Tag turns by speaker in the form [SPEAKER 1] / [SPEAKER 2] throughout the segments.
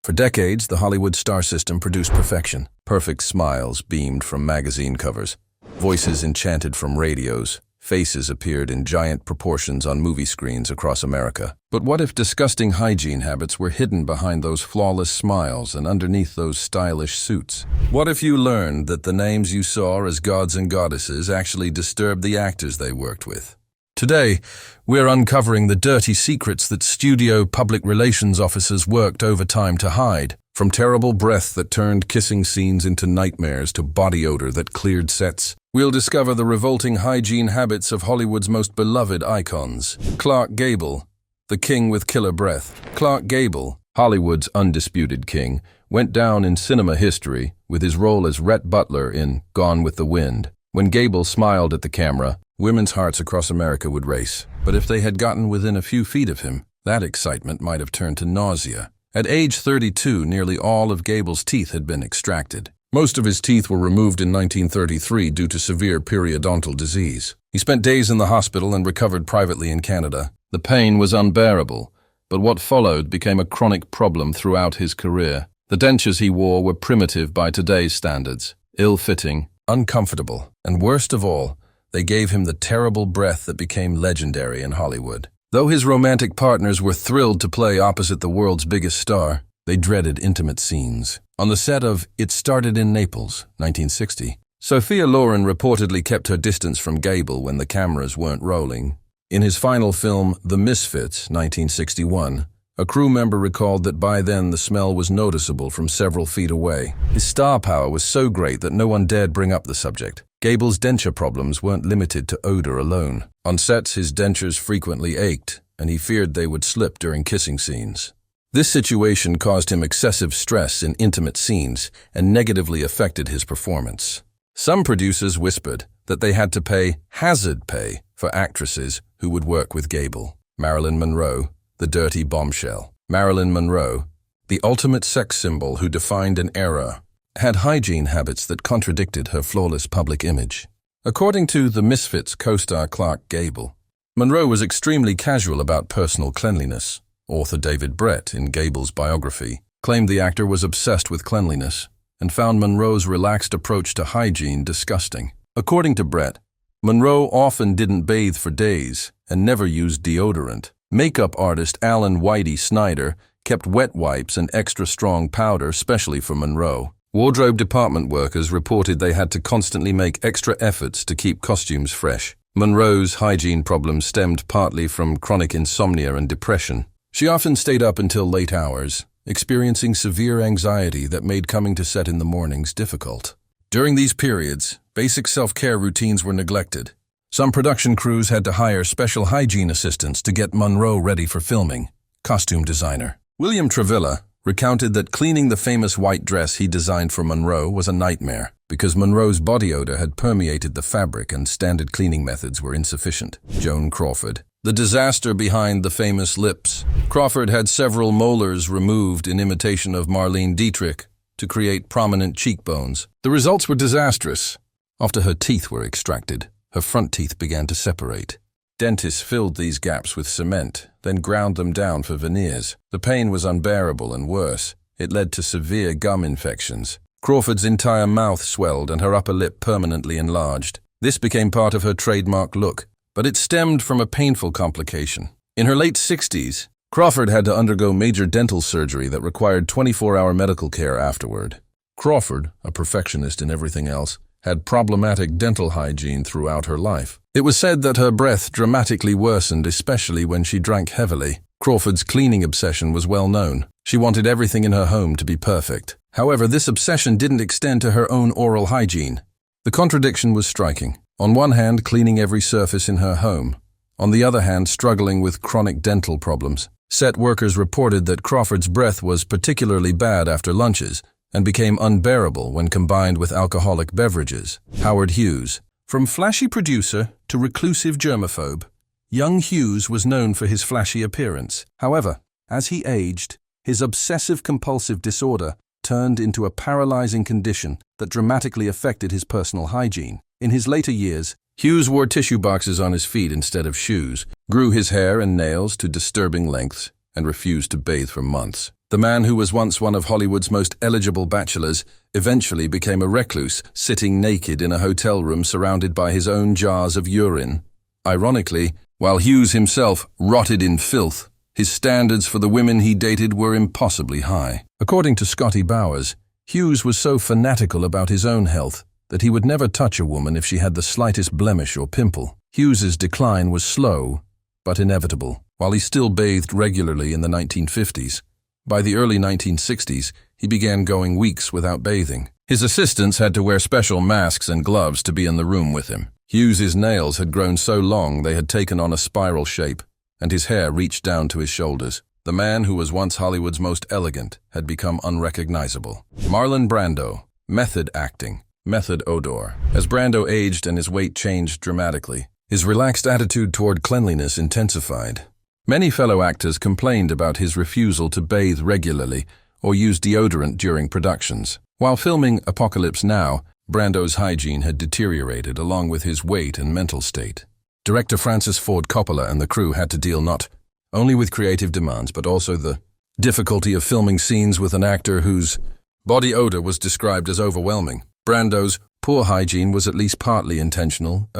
[SPEAKER 1] For decades, the Hollywood star system produced perfection. Perfect smiles beamed from magazine covers. Voices enchanted from radios. Faces appeared in giant proportions on movie screens across America. But what if disgusting hygiene habits were hidden behind those flawless smiles and underneath those stylish suits? What if you learned that the names you saw as gods and goddesses actually disturbed the actors they worked with? Today, we're uncovering the dirty secrets that studio public relations officers worked overtime to hide. From terrible breath that turned kissing scenes into nightmares to body odor that cleared sets, we'll discover the revolting hygiene habits of Hollywood's most beloved icons. Clark Gable, the king with killer breath. Clark Gable, Hollywood's undisputed king, went down in cinema history with his role as Rhett Butler in Gone with the Wind. When Gable smiled at the camera, women's hearts across America would race. But if they had gotten within a few feet of him, that excitement might have turned to nausea. At age 32, nearly all of Gable's teeth had been extracted. Most of his teeth were removed in 1933 due to severe periodontal disease. He spent days in the hospital and recovered privately in Canada. The pain was unbearable, but what followed became a chronic problem throughout his career. The dentures he wore were primitive by today's standards, ill-fitting, uncomfortable, and worst of all, they gave him the terrible breath that became legendary in Hollywood. Though his romantic partners were thrilled to play opposite the world's biggest star, they dreaded intimate scenes. On the set of It Started in Naples, 1960, Sophia Loren reportedly kept her distance from Gable when the cameras weren't rolling. In his final film, The Misfits, 1961, a crew member recalled that by then the smell was noticeable from several feet away. His star power was so great that no one dared bring up the subject. Gable's denture problems weren't limited to odor alone. On sets, his dentures frequently ached, and he feared they would slip during kissing scenes. This situation caused him excessive stress in intimate scenes and negatively affected his performance. Some producers whispered that they had to pay hazard pay for actresses who would work with Gable. Marilyn Monroe, the dirty bombshell. Marilyn Monroe, the ultimate sex symbol who defined an era, had hygiene habits that contradicted her flawless public image. According to The Misfits co-star Clark Gable, Monroe was extremely casual about personal cleanliness. Author David Brett, in Gable's biography, claimed the actor was obsessed with cleanliness and found Monroe's relaxed approach to hygiene disgusting. According to Brett, Monroe often didn't bathe for days and never used deodorant. Makeup artist Alan Whitey Snyder kept wet wipes and extra strong powder specially for Monroe. Wardrobe department workers reported they had to constantly make extra efforts to keep costumes fresh. Monroe's hygiene problems stemmed partly from chronic insomnia and depression. She often stayed up until late hours, experiencing severe anxiety that made coming to set in the mornings difficult. During these periods, basic self-care routines were neglected. Some production crews had to hire special hygiene assistants to get Monroe ready for filming. Costume designer William Travilla recounted that cleaning the famous white dress he designed for Monroe was a nightmare because Monroe's body odor had permeated the fabric and standard cleaning methods were insufficient. Joan Crawford, the disaster behind the famous lips. Crawford had several molars removed in imitation of Marlene Dietrich to create prominent cheekbones. The results were disastrous. After her teeth were extracted, her front teeth began to separate. Dentists filled these gaps with cement, then ground them down for veneers. The pain was unbearable and worse. It led to severe gum infections. Crawford's entire mouth swelled and her upper lip permanently enlarged. This became part of her trademark look, but it stemmed from a painful complication. In her late 60s, Crawford had to undergo major dental surgery that required 24-hour medical care afterward. Crawford, a perfectionist in everything else, had problematic dental hygiene throughout her life. It was said that her breath dramatically worsened, especially when she drank heavily. Crawford's cleaning obsession was well known. She wanted everything in her home to be perfect. However, this obsession didn't extend to her own oral hygiene. The contradiction was striking. On one hand, cleaning every surface in her home. On the other hand, struggling with chronic dental problems. Set workers reported that Crawford's breath was particularly bad after lunches and became unbearable when combined with alcoholic beverages. Howard Hughes. From flashy producer to reclusive germaphobe, young Hughes was known for his flashy appearance. However, as he aged, his obsessive-compulsive disorder turned into a paralyzing condition that dramatically affected his personal hygiene. In his later years, Hughes wore tissue boxes on his feet instead of shoes, grew his hair and nails to disturbing lengths, and refused to bathe for months. The man who was once one of Hollywood's most eligible bachelors eventually became a recluse, sitting naked in a hotel room surrounded by his own jars of urine. Ironically, while Hughes himself rotted in filth, his standards for the women he dated were impossibly high. According to Scotty Bowers, Hughes was so fanatical about his own health that he would never touch a woman if she had the slightest blemish or pimple. Hughes's decline was slow, but inevitable. While he still bathed regularly in the 1950s, by the early 1960s, he began going weeks without bathing. His assistants had to wear special masks and gloves to be in the room with him. Hughes's nails had grown so long they had taken on a spiral shape, and his hair reached down to his shoulders. The man who was once Hollywood's most elegant had become unrecognizable. Marlon Brando, method acting, method odor. As Brando aged and his weight changed dramatically, his relaxed attitude toward cleanliness intensified. Many fellow actors complained about his refusal to bathe regularly or use deodorant during productions. While filming Apocalypse Now, Brando's hygiene had deteriorated along with his weight and mental state. Director Francis Ford Coppola and the crew had to deal not only with creative demands but also the difficulty of filming scenes with an actor whose body odor was described as overwhelming. Brando's poor hygiene was at least partly intentional,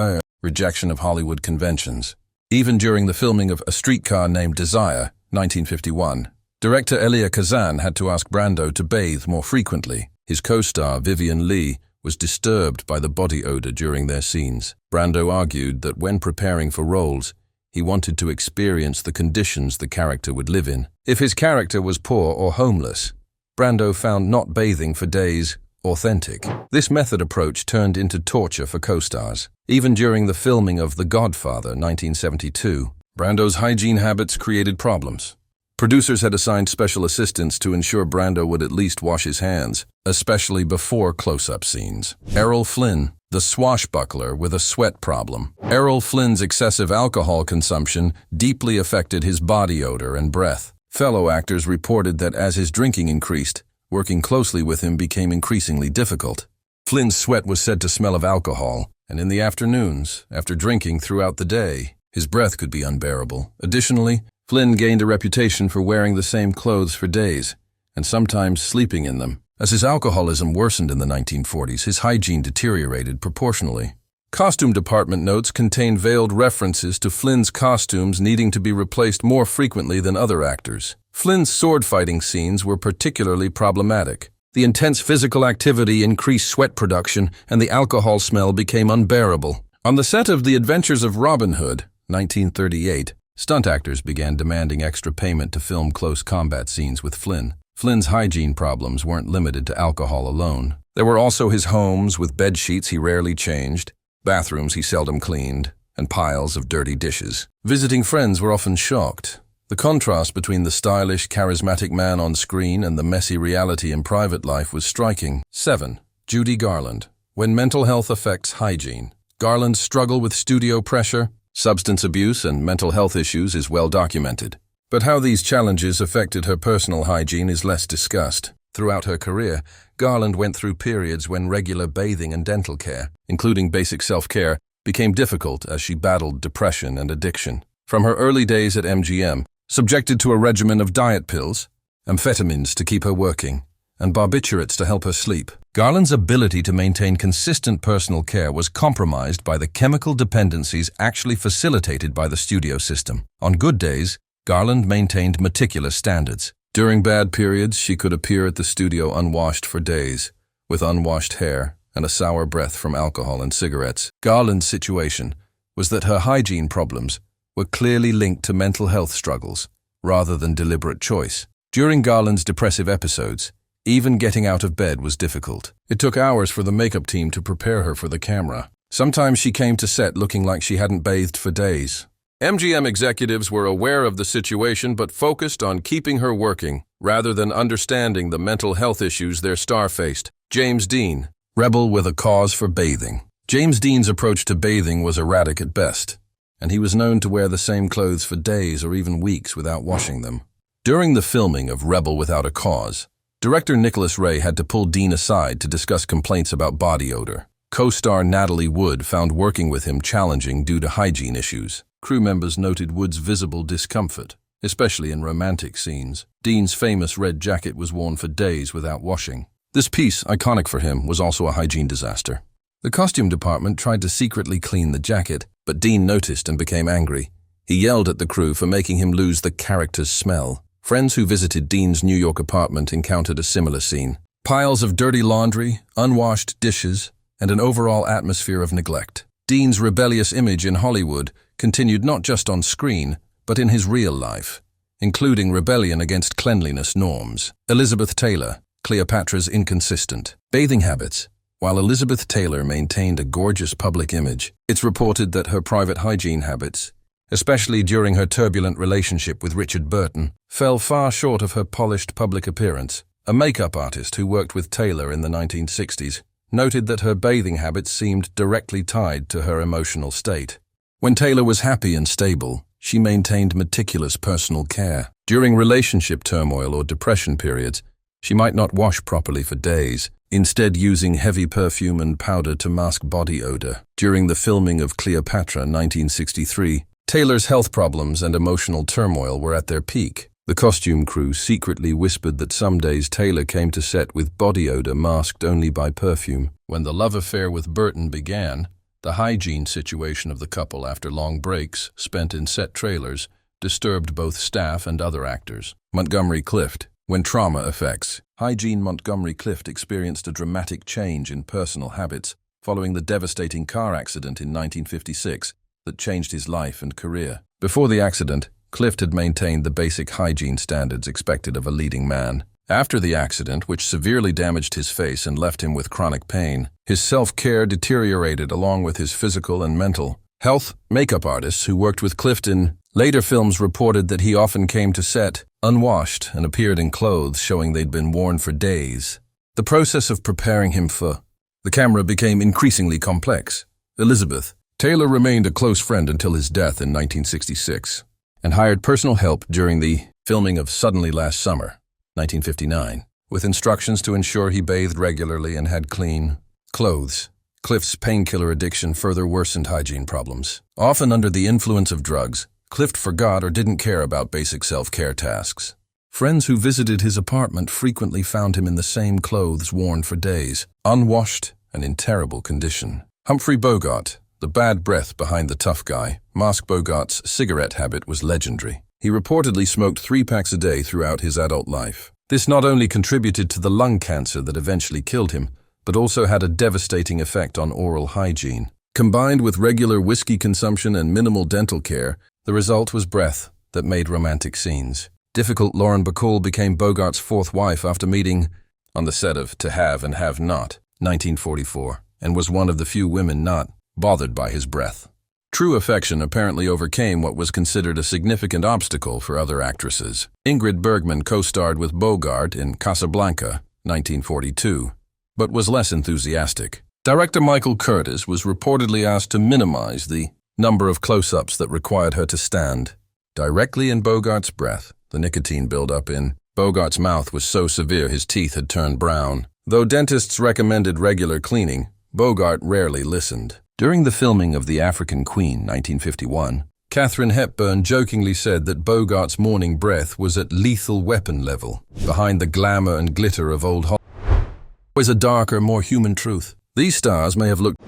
[SPEAKER 1] rejection of Hollywood conventions. Even during the filming of A Streetcar Named Desire, 1951, director Elia Kazan had to ask Brando to bathe more frequently. His co-star, Vivian Leigh, was disturbed by the body odor during their scenes. Brando argued that when preparing for roles, he wanted to experience the conditions the character would live in. If his character was poor or homeless, Brando found not bathing for days authentic. This method approach turned into torture for co-stars. Even during the filming of The Godfather, 1972, Brando's hygiene habits created problems. Producers had assigned special assistants to ensure Brando would at least wash his hands, especially before close-up scenes. Errol Flynn, the swashbuckler with a sweat problem. Errol Flynn's excessive alcohol consumption deeply affected his body odor and breath. Fellow actors reported that as his drinking increased, working closely with him became increasingly difficult. Flynn's sweat was said to smell of alcohol, and in the afternoons, after drinking throughout the day, his breath could be unbearable. Additionally, Flynn gained a reputation for wearing the same clothes for days, and sometimes sleeping in them. As his alcoholism worsened in the 1940s, his hygiene deteriorated proportionally. Costume department notes contained veiled references to Flynn's costumes needing to be replaced more frequently than other actors. Flynn's sword-fighting scenes were particularly problematic. The intense physical activity increased sweat production, and the alcohol smell became unbearable. On the set of The Adventures of Robin Hood, 1938, stunt actors began demanding extra payment to film close combat scenes with Flynn. Flynn's hygiene problems weren't limited to alcohol alone. There were also his homes with bed sheets he rarely changed, bathrooms he seldom cleaned, and piles of dirty dishes. Visiting friends were often shocked. The contrast between the stylish, charismatic man on screen and the messy reality in private life was striking. 7. Judy Garland. When mental health affects hygiene. Garland's struggle with studio pressure, substance abuse, and mental health issues is well documented. But how these challenges affected her personal hygiene is less discussed. Throughout her career, Garland went through periods when regular bathing and dental care, including basic self-care, became difficult as she battled depression and addiction. From her early days at MGM, subjected to a regimen of diet pills, amphetamines to keep her working, and barbiturates to help her sleep, Garland's ability to maintain consistent personal care was compromised by the chemical dependencies actually facilitated by the studio system. On good days, Garland maintained meticulous standards. During bad periods, she could appear at the studio unwashed for days, with unwashed hair and a sour breath from alcohol and cigarettes. Garland's situation was that her hygiene problems were clearly linked to mental health struggles, rather than deliberate choice. During Garland's depressive episodes, even getting out of bed was difficult. It took hours for the makeup team to prepare her for the camera. Sometimes she came to set looking like she hadn't bathed for days. MGM executives were aware of the situation but focused on keeping her working, rather than understanding the mental health issues their star faced. James Dean, rebel with a cause for bathing. James Dean's approach to bathing was erratic at best, and he was known to wear the same clothes for days or even weeks without washing them. During the filming of Rebel Without a Cause, director Nicholas Ray had to pull Dean aside to discuss complaints about body odor. Co-star Natalie Wood found working with him challenging due to hygiene issues. Crew members noted Wood's visible discomfort, especially in romantic scenes. Dean's famous red jacket was worn for days without washing. This piece, iconic for him, was also a hygiene disaster. The costume department tried to secretly clean the jacket, but Dean noticed and became angry. He yelled at the crew for making him lose the character's smell. Friends who visited Dean's New York apartment encountered a similar scene. Piles of dirty laundry, unwashed dishes, and an overall atmosphere of neglect. Dean's rebellious image in Hollywood continued not just on screen, but in his real life, including rebellion against cleanliness norms. Elizabeth Taylor, Cleopatra's inconsistent bathing habits. While Elizabeth Taylor maintained a gorgeous public image, it's reported that her private hygiene habits, especially during her turbulent relationship with Richard Burton, fell far short of her polished public appearance. A makeup artist who worked with Taylor in the 1960s noted that her bathing habits seemed directly tied to her emotional state. When Taylor was happy and stable, she maintained meticulous personal care. During relationship turmoil or depression periods, she might not wash properly for days, instead using heavy perfume and powder to mask body odor. During the filming of Cleopatra 1963, Taylor's health problems and emotional turmoil were at their peak. The costume crew secretly whispered that some days Taylor came to set with body odor masked only by perfume. When the love affair with Burton began, the hygiene situation of the couple after long breaks spent in set trailers disturbed both staff and other actors. Montgomery Clift. When trauma affects, Hygiene Montgomery Clift experienced a dramatic change in personal habits following the devastating car accident in 1956 that changed his life and career. Before the accident, Clift had maintained the basic hygiene standards expected of a leading man. After the accident, which severely damaged his face and left him with chronic pain, his self-care deteriorated along with his physical and mental health. Makeup artists who worked with Clift in later films reported that he often came to set unwashed and appeared in clothes showing they'd been worn for days. The process of preparing him for the camera became increasingly complex. Elizabeth Taylor remained a close friend until his death in 1966 and hired personal help during the filming of Suddenly Last Summer, 1959, with instructions to ensure he bathed regularly and had clean clothes. Clift's painkiller addiction further worsened hygiene problems. Often under the influence of drugs, Clift forgot or didn't care about basic self-care tasks. Friends who visited his apartment frequently found him in the same clothes worn for days, unwashed and in terrible condition. Humphrey Bogart, the bad breath behind the tough guy, Bogart's cigarette habit was legendary. He reportedly smoked 3 packs a day throughout his adult life. This not only contributed to the lung cancer that eventually killed him, but also had a devastating effect on oral hygiene. Combined with regular whiskey consumption and minimal dental care, the result was breath that made romantic scenes. Difficult Lauren Bacall became Bogart's 4th wife after meeting on the set of To Have and Have Not, 1944, and was one of the few women not bothered by his breath. True affection apparently overcame what was considered a significant obstacle for other actresses. Ingrid Bergman co-starred with Bogart in Casablanca, 1942, but was less enthusiastic. Director Michael Curtiz was reportedly asked to minimize the number of close-ups that required her to stand directly in Bogart's breath. The nicotine buildup in Bogart's mouth was so severe his teeth had turned brown. Though dentists recommended regular cleaning, Bogart rarely listened. During the filming of The African Queen, 1951, Katharine Hepburn jokingly said that Bogart's morning breath was at lethal weapon level. Behind the glamour and glitter of old Hollywood was a darker, more human truth. These stars may have looked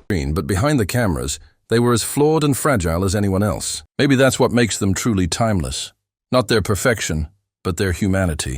[SPEAKER 1] green, but behind the cameras, they were as flawed and fragile as anyone else. Maybe that's what makes them truly timeless. Not their perfection, but their humanity.